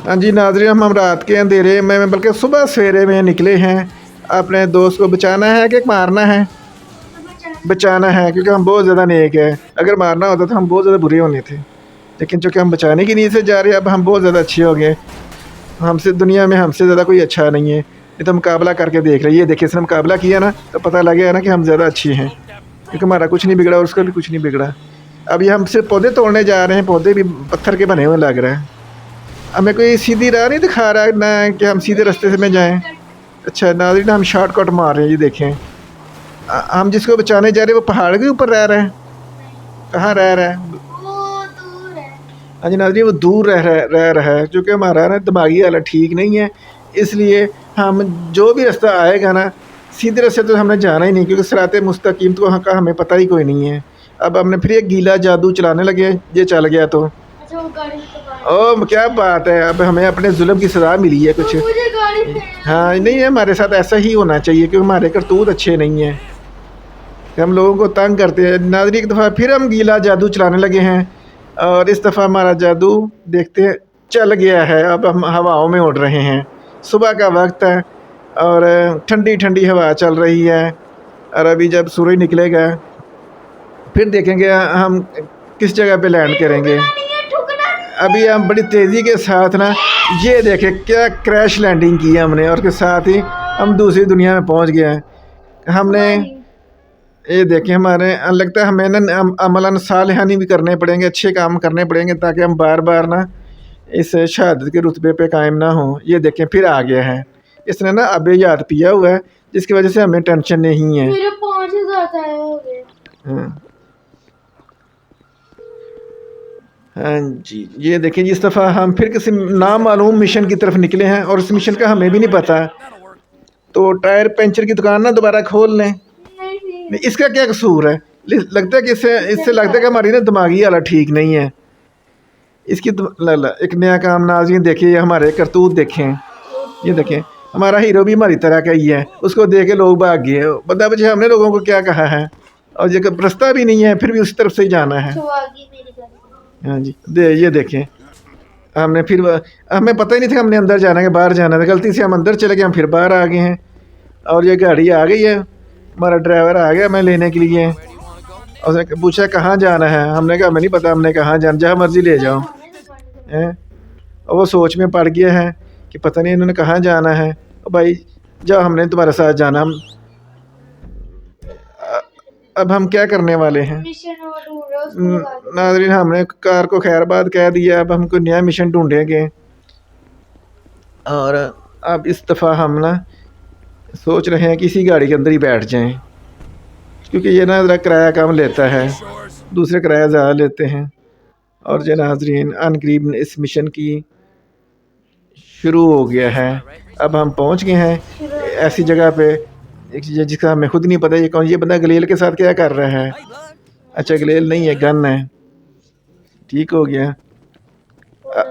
हाँ जी नाज़रीन, हम रात के अंधेरे में बल्कि सुबह सवेरे में निकले हैं। अपने दोस्त को बचाना है कि मारना है? बचाना है, क्योंकि हम बहुत ज़्यादा नेक है। अगर मारना होता तो हम बहुत ज़्यादा बुरे होने थे, लेकिन चूँकि हम बचाने की नीयत से जा रहे हैं, अब हम बहुत ज़्यादा अच्छे हो गए। हमसे दुनिया में हमसे ज़्यादा कोई अच्छा नहीं है। ये तो मुकाबला करके देख रहे, ये देखिए इसने मुकाबला किया ना, तो पता लग गया ना कि हम ज़्यादा अच्छे हैं, क्योंकि हमारा कुछ नहीं बिगड़ा और उसका भी कुछ नहीं बिगड़ा। अब ये हमसे पौधे तोड़ने जा रहे हैं, पौधे भी पत्थर के बने हुए लग रहे हैं। हमें कोई सीधी राह नहीं दिखा रहा है ना कि हम सीधे रास्ते से में जाएं। अच्छा नाज़रीन, हम शॉर्टकट मार रहे हैं। ये देखें, हम जिसको बचाने जा रहे हैं वो पहाड़ के ऊपर रह रहे हैं। कहाँ रह रहा है? हाँ जी नाज़रीन, वो दूर रह रहा है, क्योंकि हमारा ना दिमागी हालत ठीक नहीं है। इसलिए हम जो भी रास्ता आएगा ना, सीधे रास्ते तो हमने जाना ही नहीं, क्योंकि सिराते मुस्तकीम तो वहाँ का हमें पता ही कोई नहीं है। अब हमने फिर एक गीला जादू चलाने लगे, ये चल गया तो ओ क्या बात है, अब हमें अपने जुल्म की सज़ा मिली है कुछ। हाँ नहीं है, हमारे साथ ऐसा ही होना चाहिए, क्योंकि हमारे करतूत अच्छे नहीं हैं कि हम लोगों को तंग करते हैं। नाज़रीन, एक दफ़ा फिर हम गीला जादू चलाने लगे हैं, और इस दफ़ा हमारा जादू देखते हैं चल गया है। अब हम हवाओं में उड़ रहे हैं। सुबह का वक्त है और ठंडी ठंडी हवा चल रही है, और अभी जब सूरज निकलेगा फिर देखेंगे हम किस जगह पे लैंड करेंगे। अभी हम बड़ी तेज़ी के साथ ना, ये देखें क्या क्रैश लैंडिंग की है हमने, और के साथ ही हम दूसरी दुनिया में पहुंच गए हैं। हमने ये देखें, हमारे लगता है हमें ना अमलन सालिहानी भी करने पड़ेंगे, अच्छे काम करने पड़ेंगे, ताकि हम बार बार ना इस शहादत के रुतबे पे कायम ना हो। ये देखें फिर आ गया है, इसने ना अब याद पिया हुआ है, जिसकी वजह से हमें टेंशन नहीं है। मेरे 5,000 हो गए। हाँ हाँ जी, ये देखें इस दफ़ा हम फिर किसी नामालूम मिशन की तरफ निकले हैं, और इस मिशन का हमें भी नहीं पता। तो टायर पंचर की दुकान ना दोबारा खोल लें। नहीं, इसका क्या कसूर है? लगता है कि इससे इससे लगता है कि हमारी ना दिमागी हालत ठीक नहीं है। इसकी एक नया काम नाज़रीन देखिए, हमारे करतूत देखें। ये देखें, हमारा हीरो भी हमारी तरह का ही है, उसको देख के लोग भाग गए। बता बच्चे, हमने लोगों को क्या कहा है? और ये रास्ता भी नहीं है, फिर भी उस तरफ से ही जाना है। हाँ जी, ये देखें, हमने फिर हमें पता ही नहीं था हमने अंदर जाना है बाहर जाना था। गलती से हम अंदर चले गए, हम फिर बाहर आ गए हैं, और ये गाड़ी आ गई है, हमारा ड्राइवर आ गया हमें लेने के लिए। उसने पूछा कहाँ जाना है, हमने कहा हमें नहीं पता, हमने कहाँ जाना, जहाँ मर्ज़ी ले जाओ। हैं, और वो सोच में पड़ गया है कि पता नहीं इन्होंने कहाँ जाना है। और भाई जाओ, हमने तुम्हारे साथ जाना। हम अब हम क्या करने वाले हैं? नाज़रीन, हमने कार को खैरबाद कह दिया, अब हम कोई नया मिशन ढूंढेंगे। और अब इस दफ़ा हम ना सोच रहे हैं कि इसी गाड़ी के अंदर ही बैठ जाएं, क्योंकि ये ना ज़रा किराया कम लेता है, दूसरे किराया ज़्यादा लेते हैं। और जो नाज़रीन, अनकरीब इस मिशन की शुरू हो गया है। अब हम पहुंच गए हैं ऐसी जगह पे जिसका हमें खुद नहीं पता ये कौन, ये बंदा गलेल के साथ क्या कर रहा है। अच्छा गलेल नहीं है, गन है। ठीक हो गया।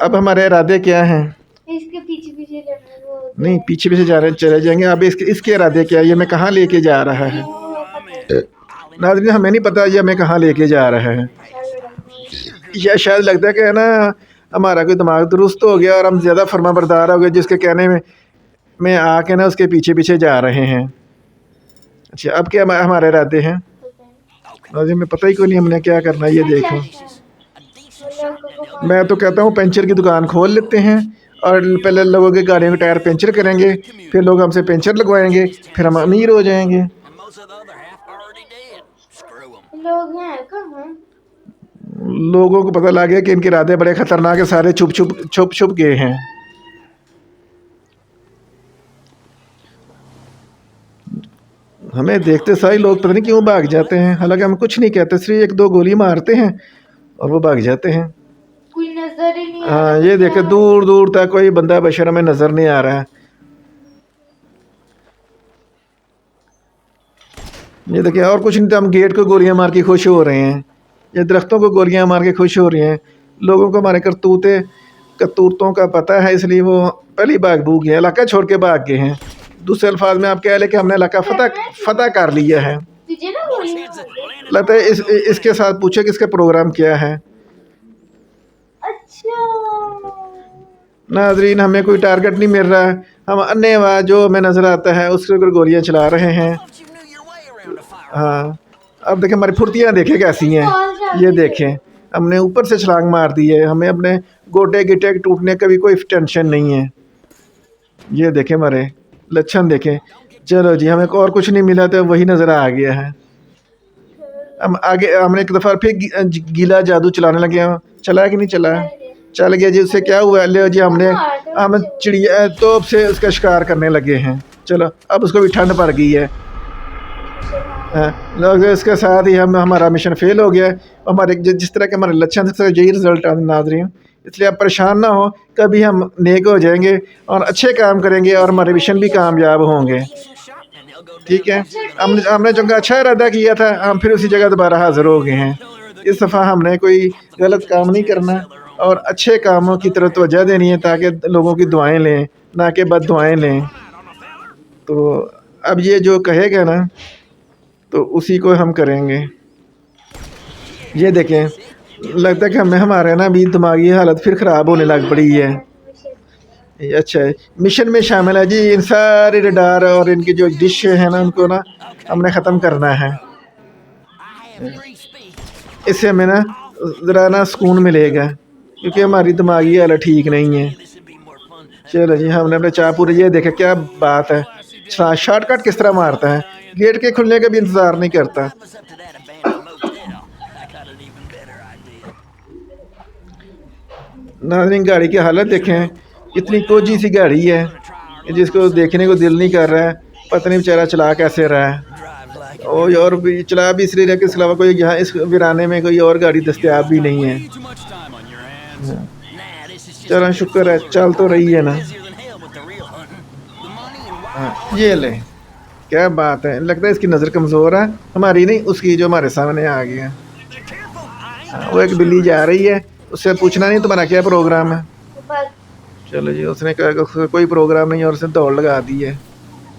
अब हमारे इरादे क्या हैं? इसके पीछे पीछे नहीं, पीछे पीछे जा रहे चले जाएंगे। अब इसके इरादे क्या है, ये हमें कहाँ लेके जा रहा है? नाज़रीन, हमें नहीं पता ये हमें कहाँ लेके जा रहा है। या शायद लगता है कि है ना, हमारा कोई दिमाग दुरुस्त हो गया और हम ज़्यादा फर्माबरदार हो गए, जिसके कहने में आके ना उसके पीछे पीछे जा रहे हैं। अच्छा, अब क्या हमारे इरादे हैं? नाज़रीन, हमें पता ही कोई नहीं हमने क्या करना है। ये देखो, मैं तो कहता हूँ पंचर की दुकान खोल लेते हैं, और पहले लोगों के गाड़ियों के टायर पंचर करेंगे, फिर लोग हमसे पंचर लगवाएंगे, फिर हम अमीर हो जाएंगे। लोग हैं कहाँ? लोगों को पता लग गया कि इनके इरादे बड़े खतरनाक है, सारे छुप छुप गए हैं। हमें देखते सारे लोग पता नहीं क्यों भाग जाते हैं, हालांकि हम कुछ नहीं कहते, सिर्फ एक दो गोली मारते हैं और वो भाग जाते हैं। कोई नजर ही नहीं आ हाँ, रहा। ये देखे दूर दूर तक कोई बंदा बशर हमें नजर नहीं आ रहा है। ये देखिए, और कुछ नहीं तो हम गेट को गोलियां मार के खुश हो रहे हैं, ये दरख्तों को गोलियां मार के खुश हो रहे हैं। लोगों को हमारे करतूतों का पता है, इसलिए वो पहली भाग भूग गए, इलाका छोड़ के भाग गए हैं। दूसरे अल्फाज में आप कह लें कि हमने इलाका फतह कर लिया है। तुझे ना लगता है इसके साथ पूछे कि इसका प्रोग्राम क्या है। अच्छा नाजरीन हमें कोई टारगेट नहीं मिल रहा है, हम अन्नेवा जो हमें नज़र आता है उसके ऊपर गोलियां चला रहे हैं। हाँ, अब देखें हमारी फुर्तियाँ देखें कैसी हैं। ये देखें हमने ऊपर से छलांग मार दी है, हमें अपने गोटे गिटे टूटने का भी कोई टेंशन नहीं है। ये देखें हमारे लक्षण देखें। चलो जी, हमें और कुछ नहीं मिला तो वही नज़र आ गया है। हम आगे हमने एक दफ़ा फिर गीला जादू चलाने लगे हैं। चला है कि नहीं चला है? चल गया जी। उससे क्या हुआ, ले जी हम चिड़िया तोप से उसका शिकार करने लगे हैं। चलो अब उसको भी ठंड पड़ गई है। लोग इसके साथ ही हमारा मिशन फेल हो गया। हमारे जिस तरह के हमारे लक्षण से यही रिजल्ट आ नाज़रीन, इसलिए आप परेशान ना हो, कभी हम नेक हो जाएंगे और अच्छे काम करेंगे और हमारे मिशन भी कामयाब होंगे। ठीक है, हमने जो अच्छा इरादा किया था, हम फिर उसी जगह दोबारा हाज़िर हो गए हैं। इस दफ़ा हमने कोई गलत काम नहीं करना और अच्छे कामों की तरफ तवज्जो देनी है ताकि लोगों की दुआएं लें, ना कि बद दुआएं लें। तो अब ये जो कहेगा ना तो उसी को हम करेंगे। ये देखें, लगता है कि हमारे ना भी दिमागी हालत फिर ख़राब होने लग पड़ी है। अच्छा है, मिशन में शामिल है जी इन सारे रडार और इनकी जो डिश है ना उनको ना हमने ख़त्म करना है। इससे हमें ना ज़रा ना सुकून मिलेगा क्योंकि हमारी दिमागी हालत ठीक नहीं है। चलो जी, हमने अपने चापूरे ये देखा क्या बात है, शॉर्टकट किस तरह मारता है, गेट के खुलने का भी इंतज़ार नहीं करता। नाज़रीन गाड़ी की हालत देखें, इतनी कोजी सी गाड़ी है जिसको देखने को दिल नहीं कर रहा है। पता नहीं बेचारा चला कैसे रहा है। और भी चला भी इसलिए रहा कि इसके अलावा कोई यहाँ इस वीराने में कोई और गाड़ी दस्तियाब भी नहीं है। चलो शुक्र है चल तो रही है ना। हाँ ये ले, क्या बात है, लगता है इसकी नज़र कमज़ोर है, हमारी नहीं उसकी जो हमारे सामने आ गया। हाँ, वो एक बिल्ली जा रही है, उससे पूछना नहीं तुम्हारा क्या प्रोग्राम है। चलो जी, उसने कहा कोई प्रोग्राम नहीं और उसने दौड़ लगा दी है।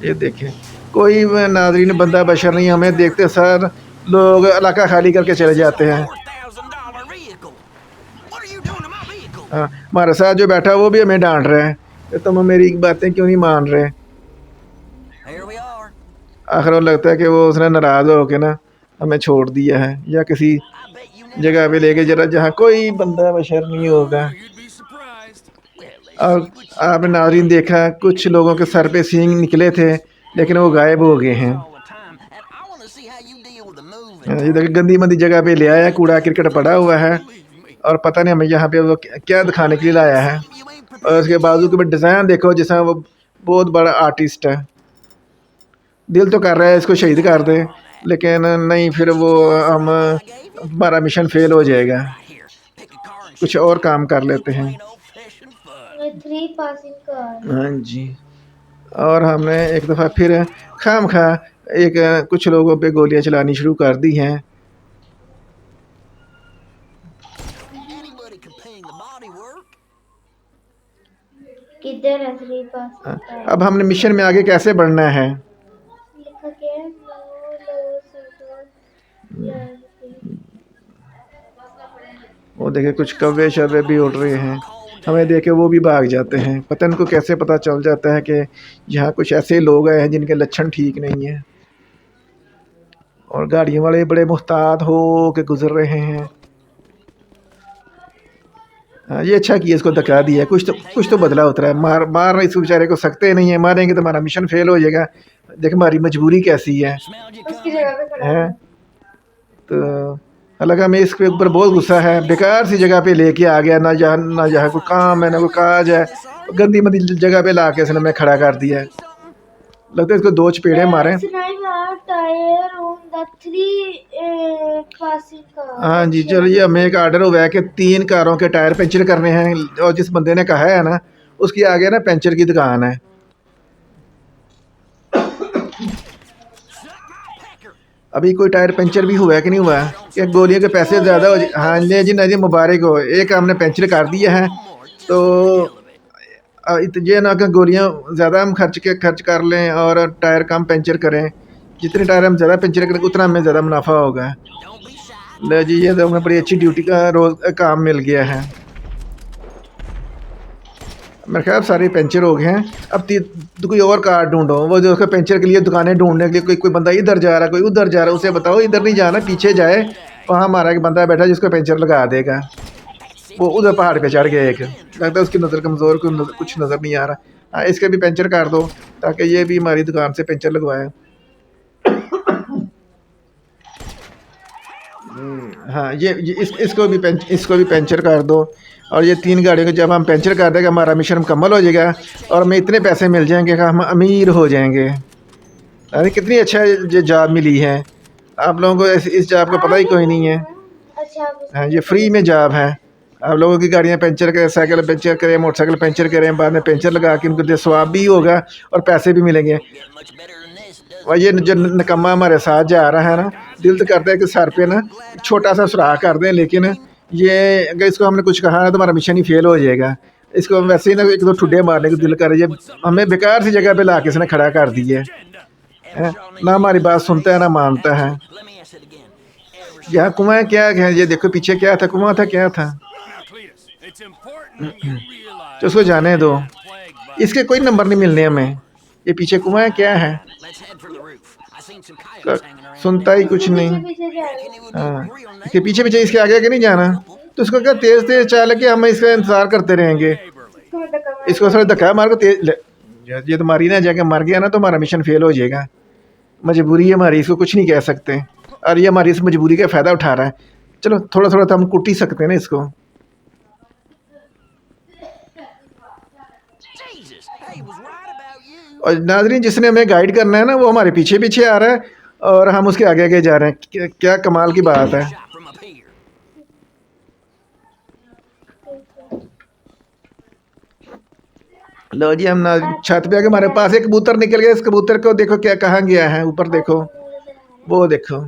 ये देखें कोई नाज़रीन बंदा बशर नहीं, हमें देखते सर लोग इलाका खाली करके चले जाते हैं। हाँ, हमारे साथ जो बैठा वो भी हमें डांट रहा है कि तुम मेरी बातें क्यों नहीं मान रहे। आखिर वो लगता है कि वो उसने नाराज़ हो के ना हमें छोड़ दिया है या किसी जगह पे लेके जरा जहाँ कोई बंदा बशर नहीं होगा। और आपने नाज़रीन देखा कुछ लोगों के सर पे सींग निकले थे लेकिन वो गायब हो गए हैं। ये देखिए गंदी मंदी जगह पे ले आया, कूड़ा क्रिकेट पड़ा हुआ है और पता नहीं हमें यहाँ पे वो क्या दिखाने के लिए लाया है। और उसके बाजू के डिज़ाइन देखो जैसा वो बहुत बड़ा आर्टिस्ट है। दिल तो कर रहा है इसको शहीद कर दे लेकिन नहीं, फिर वो हमारा मिशन फेल हो जाएगा। कुछ और काम कर लेते हैं। हाँ जी, और हमने एक दफ़ा फिर खामखा कुछ लोगों पे गोलियां चलानी शुरू कर दी हैं। किधर है 3 पास? अब हमने मिशन में आगे कैसे बढ़ना है। वो देखे कुछ कौवे शवे भी उड़ रहे हैं, हमें देखे वो भी भाग जाते हैं। पता इनको कैसे पता चल जाता है कि यहाँ कुछ ऐसे लोग आए हैं जिनके लक्षण ठीक नहीं है। और गाड़ियों वाले बड़े मुहतात हो के गुजर रहे हैं। हाँ, ये अच्छा किया इसको धक्का दिया, कुछ तो बदला उतरा है। मार इस बेचारे को सकते नहीं है, मारेंगे तो हमारा मिशन फेल हो जाएगा। देख हमारी मजबूरी कैसी है। उसकी जगह पे खड़ा है। तो हालांकि हमें इसके ऊपर बहुत गुस्सा है, बेकार सी जगह पे लेके आ गया, ना जहाँ कोई काम है ना कोई काज है, गंदी मंदी जगह पे ला के इसने हमें खड़ा कर दिया है। लगता है इसको 2 चपेड़े मारे। हाँ जी, चलो ये हमें एक आर्डर हुआ है कि 3 कारों के टायर पंचर करने हैं और जिस बंदे ने कहा है ना उसकी आगे ना पंचर की दुकान है। अभी कोई टायर पंचर भी हुआ है कि नहीं हुआ है कि गोलियों के पैसे ज़्यादा हो। हाँ जी नहीं जी, मुबारक हो, एक हमने पंचर कर दिया है। तो ये ना कि गोलियाँ ज़्यादा हम खर्च कर लें और टायर कम पंचर करें। जितने टायर हम ज़्यादा पंचर करेंगे उतना हमें ज़्यादा मुनाफा होगा। ले जी, ये तो हमें बड़ी अच्छी ड्यूटी का रोज़ काम मिल गया है। मेरे ख्याल सारे पंचर हो गए हैं। अब तो कोई और कार ढूंढो, वो जो उसका पंचर के लिए दुकानें ढूंढने के लिए कोई बंदा इधर जा रहा है, कोई उधर जा रहा है, उसे बताओ इधर नहीं जाना, पीछे जाए, वहाँ हमारा एक बंदा बैठा जिसको पंचर लगा देगा। वो उधर पहाड़ पे चढ़ गया एक, लगता है उसकी नज़र कमज़ोर, कुछ नज़र नहीं आ रहा। हाँ, इसके भी पंचर कर दो ताकि ये भी हमारी दुकान से पंचर लगवाए। हाँ, ये इसको भी पंचर कर दो। और ये 3 गाड़ियों को जब हम पंचर कर देंगे हमारा मिशन मुकम्मल हो जाएगा और हमें इतने पैसे मिल जाएंगे कि हम अमीर हो जाएंगे। अरे कितनी अच्छा ये जॉब मिली है आप लोगों को, इस जॉब का पता ही कोई नहीं है। अच्छा हाँ, ये फ्री में जॉब है। आप लोगों की गाड़ियाँ पंचर करें, साइकिल पंचर करें, मोटरसाइकिल पंचर करें, बाद में पंचर लगा के उनको स्वाब भी होगा और पैसे भी मिलेंगे। और ये जो निकम्मा हमारे साथ जा रहा है ना, दिल तो करता है कि सर पे ना छोटा सा सुराख कर दें, लेकिन ये अगर इसको हमने कुछ कहा ना तो हमारा मिशन ही फेल हो जाएगा। इसको वैसे ही ना एक दो ठुड्डे मारने को दिल कर रही है, हमें बेकार सी जगह पे ला के इसने खड़ा कर दिया है। ना हमारी बात सुनता है ना मानता है। यहाँ कुआं क्या है, ये देखो पीछे क्या था, कुआं था क्या था। तो उसको जाने दो, इसके कोई नंबर नहीं मिलने हमें। ये पीछे कुआं क्या है, सुनता ही कुछ नहीं। हाँ, इसके पीछे पीछे, इसके आगे आगे नहीं जाना। तो उसको क्या तेज तेज चाल के हम इसका इंतजार करते रहेंगे। इसको थोड़ा धक्का मार को तेज, ये तो मारी ना जाके मर गया ना तो हमारा मिशन फेल हो जाएगा। मजबूरी है हमारी, इसको कुछ नहीं कह सकते। और ये हमारी इस मजबूरी का फ़ायदा उठा रहा है। चलो थोड़ा थोड़ा तो हम कुट ही सकते हैं ना इसको। और नाजरीन, जिसने हमें गाइड करना है ना वो हमारे पीछे पीछे आ रहा है और हम उसके आगे आगे जा रहे हैं। क्या कमाल की बात है। लो जी, हम छत पे आके हमारे पास एक कबूतर निकल गया। इस कबूतर को देखो क्या कहाँ गया है, ऊपर देखो, वो देखो।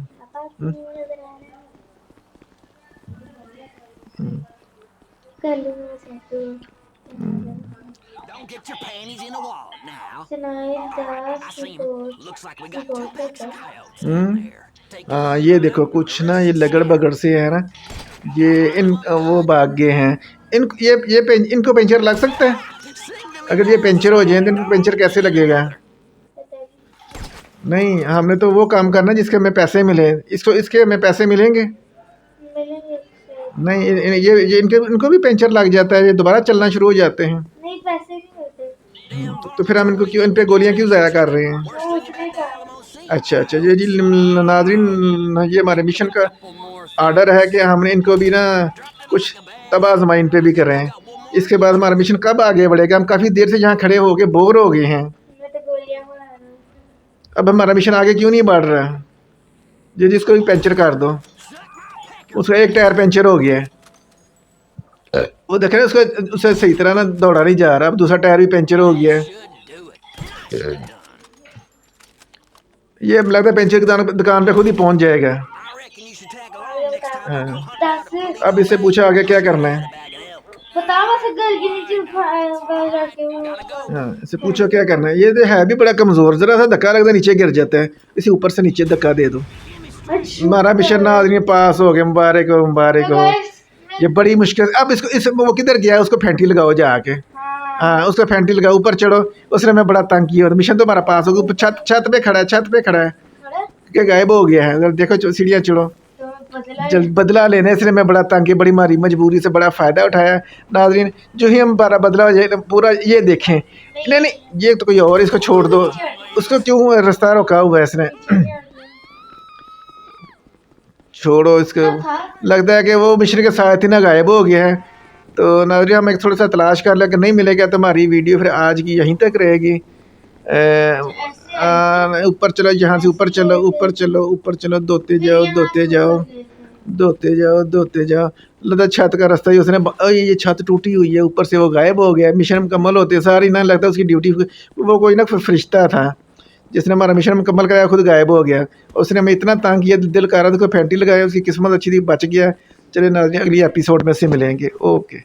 हाँ, ये देखो कुछ ना, ये लगड़ बगड़ से है ना, ये वो भाग गए हैं। इनको पंचर लग सकता है। अगर ये पंचर हो जाए तो इनको पंचर कैसे लगेगा। नहीं, हमने तो वो काम करना जिसके हमें पैसे मिले। इसके हमें पैसे मिलेंगे नहीं। ये इनको भी पंचर लग जाता है, ये दोबारा चलना शुरू हो जाते हैं। नहीं, पैसे नहीं होते। तो फिर हम इनको क्यों, इन पे गोलियां क्यों ज़ाया कर रहे हैं। अच्छा, ये जी नाज़रीन, ये हमारे मिशन का आर्डर है कि हमने इनको भी ना कुछ तबाह आज़माई इन पे भी कर रहे हैं। इसके बाद हमारा मिशन कब आगे बढ़ेगा। हम काफ़ी देर से यहाँ खड़े हो गए, बोर हो गए हैं। अब हमारा मिशन आगे क्यों नहीं बढ़ रहा। ये जिसको भी पंचर कर दो, उसका एक टायर पंचर हो गया है। वो देख रहे हैं उसे सही तरह ना दौड़ा नहीं जा रहा। अब दूसरा टायर भी पंचर हो गया है। ये लगता है पंचर की दुकान पे खुद ही पहुंच जाएगा। हाँ। अब इससे पूछा आगे क्या करना है। हाँ, इससे पूछो क्या करना है। ये तो है भी बड़ा कमज़ोर, ज़रा सा धक्का लगता नीचे गिर जाता है। इसे ऊपर से नीचे धक्का दे दो। हमारा मिशन ना आदमी पास हो गया, मुबारक हो मुबारक हो। ये बड़ी मुश्किल। अब वो किधर गया है, उसको फैंटी लगाओ जाके। हाँ, उसको फैंटी लगाओ, ऊपर चढ़ो। उसने हमें बड़ा तंग किया, मिशन तो हमारा पास हो गया। छत पे खड़ा है, छत पे खड़ा है कि गायब हो गया है। देखो सीढ़ियाँ चढ़ो, बदला लेने से मैं बड़ा तंग, बड़ी मारी मजबूरी से बड़ा फ़ायदा उठाया। नाज़रीन, जो ही हम बारा बदला हो जाए पूरा, ये देखें। नहीं, ये तो कोई और, इसको छोड़ दो। उसको क्यों रास्ता रोका हुआ है इसने। छोड़ो इसको। लगता है कि वो मिशन के साथ ही ना गायब हो गया है। तो नाज़रीन, हम एक थोड़ा सा तलाश कर लें, कि नहीं मिलेगा तो हमारी वीडियो फिर आज की यहीं तक रहेगी। ऊपर चलो, यहाँ से ऊपर चलो, ऊपर चलो, ऊपर चलो, दोते जाओ दोते जाओ दोते जाओ दोते जाओ। लगता छत का रास्ता ही उसने, ये छत टूटी हुई है, ऊपर से वो गायब हो गया। मिशन मुकम्मल होते सारी ना लगता उसकी ड्यूटी, वो कोई ना फरिश्ता था जिसने हमारा मिशन मुकम्मल कराया, खुद गायब हो गया। उसने हमें इतना तंग किया, दिल कर रहा था कोई फैंटी लगाया। उसकी किस्मत अच्छी थी, बच गया। चले नाज़रीन, अगली एपिसोड में से मिलेंगे। ओके।